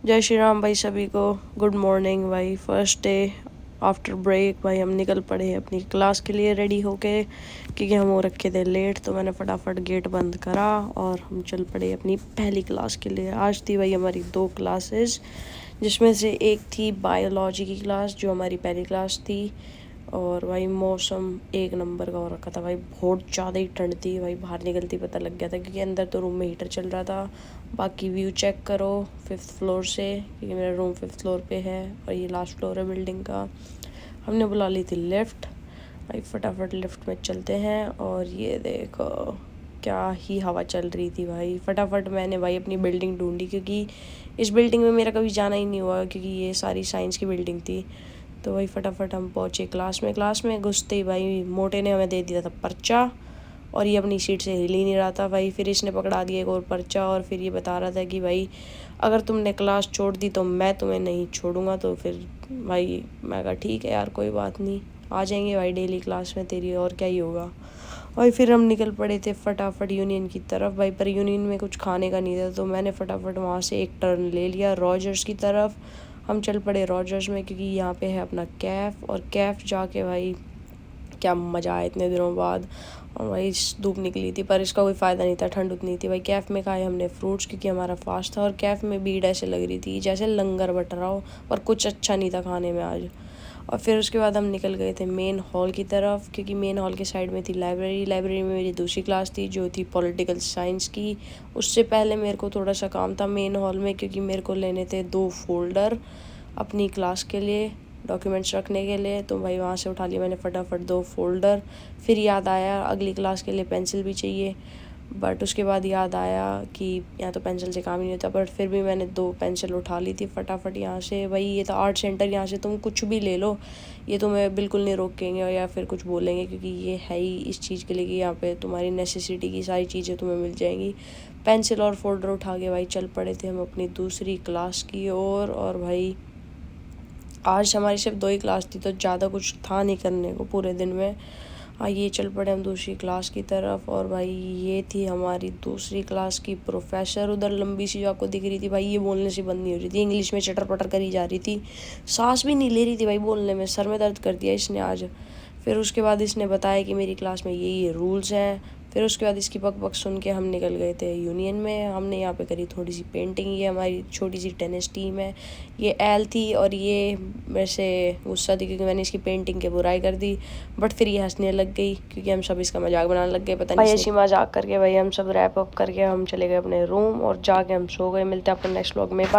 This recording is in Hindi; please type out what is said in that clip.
जय श्री राम भाई सभी को। गुड मॉर्निंग भाई, फर्स्ट डे आफ्टर ब्रेक। भाई हम निकल पड़े अपनी क्लास के लिए रेडी होके, क्योंकि हम हो रखे थे लेट। तो मैंने फटाफट गेट बंद करा और हम चल पड़े अपनी पहली क्लास के लिए। आज थी भाई हमारी 2 क्लासेस, जिसमें से एक थी बायोलॉजी की क्लास जो हमारी पहली क्लास थी। और भाई मौसम एक नंबर का हो रखा था भाई, बहुत ज़्यादा ही ठंड थी भाई। बाहर निकलती पता लग गया था, क्योंकि अंदर तो रूम में हीटर चल रहा था। बाकी व्यू चेक करो 5th फ्लोर से, क्योंकि मेरा रूम 5th फ्लोर पे है और ये लास्ट फ्लोर है बिल्डिंग का। हमने बुला ली थी लिफ्ट भाई, फटाफट लिफ्ट में चलते हैं। और ये देखो क्या ही हवा चल रही थी भाई। फटाफट मैंने भाई अपनी बिल्डिंग ढूंढी, क्योंकि इस बिल्डिंग में मेरा कभी जाना ही नहीं हुआ, क्योंकि ये सारी साइंस की बिल्डिंग थी। तो भाई फटाफट हम पहुँचे क्लास में घुसते ही भाई मोटे ने हमें दे दिया था पर्चा, और ये अपनी सीट से हिल ही नहीं रहा था भाई। फिर इसने पकड़ा दिया एक और पर्चा, और फिर ये बता रहा था कि भाई अगर तुमने क्लास छोड़ दी तो मैं तुम्हें नहीं छोड़ूंगा। तो फिर भाई मैं कहा ठीक है यार, कोई बात नहीं, आ जाएंगे भाई डेली क्लास में तेरी, और क्या ही होगा। और फिर हम निकल पड़े थे फटाफट यूनियन की तरफ भाई, पर यूनियन में कुछ खाने का नहीं था। तो मैंने फटाफट वहाँ से एक टर्न ले लिया रॉजर्स की तरफ। हम चल पड़े रॉजर्स में, क्योंकि यहाँ पे है अपना कैफ़। और कैफ़ जाके भाई क्या मज़ा आया इतने दिनों बाद। और भाई धूप निकली थी, पर इसका कोई फ़ायदा नहीं था, ठंड उतनी थी भाई। कैफ़ में खाए हमने फ्रूट्स, क्योंकि हमारा फास्ट था। और कैफ़ में भीड़ ऐसे लग रही थी जैसे लंगर बट रहा हो, पर कुछ अच्छा नहीं था खाने में आज। और फिर उसके बाद हम निकल गए थे मेन हॉल की तरफ, क्योंकि मेन हॉल के साइड में थी लाइब्रेरी। लाइब्रेरी में मेरी दूसरी क्लास थी जो थी पॉलिटिकल साइंस की। उससे पहले मेरे को थोड़ा सा काम था मेन हॉल में, क्योंकि मेरे को लेने थे 2 फोल्डर अपनी क्लास के लिए, डॉक्यूमेंट्स रखने के लिए। तो भाई वहाँ से उठा लिया मैंने फटाफट 2 फोल्डर। फिर याद आया अगली क्लास के लिए पेंसिल भी चाहिए, बट उसके बाद याद आया कि यहाँ तो पेंसिल से काम ही नहीं होता। बट फिर भी मैंने 2 पेंसिल उठा ली थी फटाफट यहाँ से। भाई ये था आर्ट सेंटर, यहाँ से तुम कुछ भी ले लो, ये तुम्हें बिल्कुल नहीं रोकेंगे या फिर कुछ बोलेंगे, क्योंकि ये है ही इस चीज़ के लिए कि यहाँ पे तुम्हारी नेसेसिटी की सारी चीज़ें तुम्हें मिल जाएंगी। पेंसिल और फोल्डर उठा के भाई चल पड़े थे हम अपनी दूसरी क्लास की ओर। और भाई आज हमारी सिर्फ 2 ही क्लास थी, तो ज़्यादा कुछ था नहीं करने को पूरे दिन में। ये चल पड़े हम दूसरी क्लास की तरफ। और भाई ये थी हमारी दूसरी क्लास की प्रोफेसर, उधर लंबी सी जो आपको दिख रही थी भाई, ये बोलने से बंद नहीं हो रही थी, इंग्लिश में चटर पटर करी जा रही थी, सांस भी नहीं ले रही थी भाई बोलने में। सर में दर्द कर दिया इसने आज। फिर उसके बाद इसने बताया कि मेरी क्लास में ये रूल्स हैं। फिर उसके बाद इसकी बक बक सुन के हम निकल गए थे यूनियन में। हमने यहाँ पे करी थोड़ी सी पेंटिंग। ये हमारी छोटी सी टेनिस टीम है। ये एल थी और ये मेरे से गुस्सा थी, क्योंकि मैंने इसकी पेंटिंग की बुराई कर दी। बट फिर ये हंसने लग गई, क्योंकि हम सब इसका मजाक बनाने लग गए। पता नहीं ऐसी मजाक करके भाई हम सब रैप अप करके हम चले गए अपने रूम, और जाके हम सो गए। मिलते हैं अपने नेक्स्ट व्लॉग में।